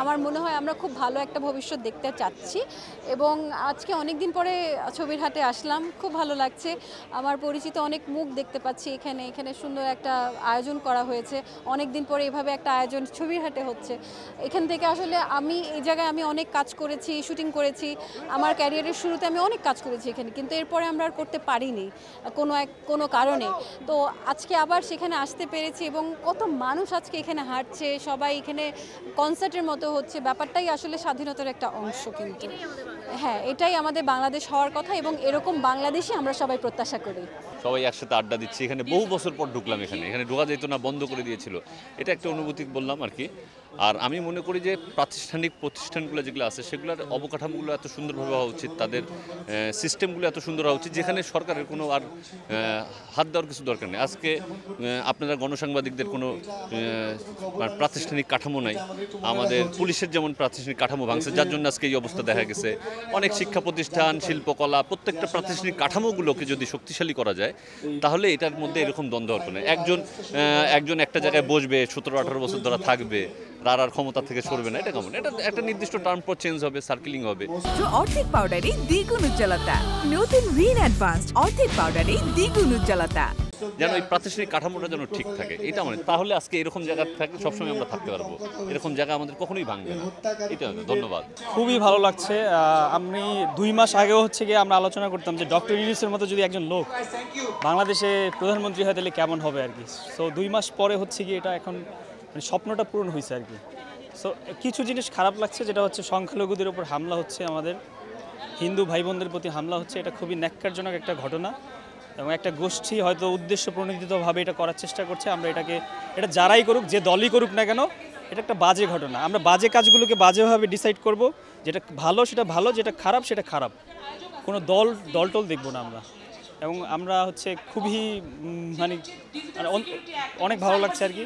আমার মনে হয় আমরা খুব ভালো একটা ভবিষ্যৎ দেখতে চাচ্ছি এবং আজকে অনেক দিন পরে ছবির হাটে আসলাম, খুব ভালো লাগছে। আমার পরিচিত অনেক মুখ দেখতে পাচ্ছি এখানে সুন্দর একটা আয়োজন করা হয়েছে। অনেক দিন পরে এভাবে একটা আয়োজন ছবির হাটে হচ্ছে। এখান থেকে আসলে এই জায়গায় আমি অনেক কাজ করেছি, শুটিং করেছি। আমার ক্যারিয়ারের শুরুতে আমি অনেক কাজ করেছি এখানে, কিন্তু এরপরে আমরা আর করতে পারিনি কোনো কারণে। তো আজকে আবার সেখানে আসতে পেরেছি এবং কত মানুষ আজকে এখানে হাঁটছে, সবাই এখানে কনসার্টের মতো হচ্ছে। ব্যাপারটাই আসলে স্বাধীনতার একটা অংশ, কিন্তু হ্যাঁ, এটাই আমাদের বাংলাদেশ হওয়ার কথা এবং এরকম বাংলাদেশই আমরা সবাই প্রত্যাশা করি। সবাই একসাথে আড্ডা দিচ্ছি। এখানে বহু বছর পর ঢুকলাম, এখানে ঢোকা যেত না, বন্ধ করে দিয়েছিল। এটা একটা অনুভূতি বললাম আর কি। আর আমি মনে করি যে প্রতিষ্ঠানগুলো যেগুলো আছে সেগুলোর অবকাঠামোগুলো এত সুন্দরভাবে হওয়া উচিত, তাদের সিস্টেমগুলো এত সুন্দর হওয়া উচিত, যেখানে সরকারের কোনো আর হাত দেওয়ার কিছু দরকার নেই। আজকে আপনারা গণসাংবাদিকদের কোনো প্রাতিষ্ঠানিক কাঠামো নাই। আমাদের পুলিশের যেমন প্রাতিষ্ঠানিক কাঠামো ভাঙছে, যার জন্য আজকে এই অবস্থা দেখা গেছে। অনেক শিক্ষা প্রতিষ্ঠান, শিল্পকলা, প্রত্যেকটা প্রাতিষ্ঠানিক কাঠামোগুলোকে যদি শক্তিশালী করা যায় তাহলে এটার মধ্যে এরকম দ্বন্দ্ব হবে না। একজন একটা জায়গায় বসবে, 17-18 বছর ধরে থাকবে, আর ক্ষমতা থেকে সরবে না, এটা কেমন? এটা একটা নির্দিষ্ট টার্ম পর চেঞ্জ হবে, সার্কেলিং হবে। অর্ধেক পাউডারে দ্বিগুণ উজ্জ্বলতা, নতুন রিন অ্যাডভান্সড অর্ধেক পাউডারে দ্বিগুণ উজ্জ্বলতা। যেন এই প্রাতিষ্ঠানিক কাঠামোটা যেন ঠিক থাকে, এটা মানে তাহলে আজকে এরকম জায়গা থাকলে সবসময় আমরা থাকতে পারবো। এরকম জায়গা আমাদের কখনোই ভাঙবে না। এটা ধন্যবাদ। খুবই ভালো লাগছে। আমি 2 মাস আগেও গিয়ে আমরা আলোচনা করতাম যে ডক্টর ইউনূসের মতো যদি একজন লোক বাংলাদেশে প্রধানমন্ত্রী হয় তাহলে কেমন হবে আর কি। সো 2 মাস পরে গিয়ে এটা এখন মানে স্বপ্নটা পূরণ হয়েছে আর কি। সো কিছু জিনিস খারাপ লাগছে, যেটা হচ্ছে সংখ্যালঘুদের উপর হামলা হচ্ছে, আমাদের হিন্দু ভাই বোনদের প্রতি হামলা হচ্ছে। এটা খুবই ন্যাক্কারজনক একটা ঘটনা এবং একটা গোষ্ঠী হয়তো উদ্দেশ্য প্রণোদিতভাবে এটা করার চেষ্টা করছে। আমরা এটা যারাই করুক, যে দলই করুক না কেন, এটা একটা বাজে ঘটনা। আমরা বাজে কাজগুলোকে বাজেভাবে ডিসাইড করব, যেটা ভালো সেটা ভালো, যেটা খারাপ সেটা খারাপ। কোনো দলটল দেখব না আমরা। এবং আমরা খুবই মানে অনেক ভালো লাগছে আর কি।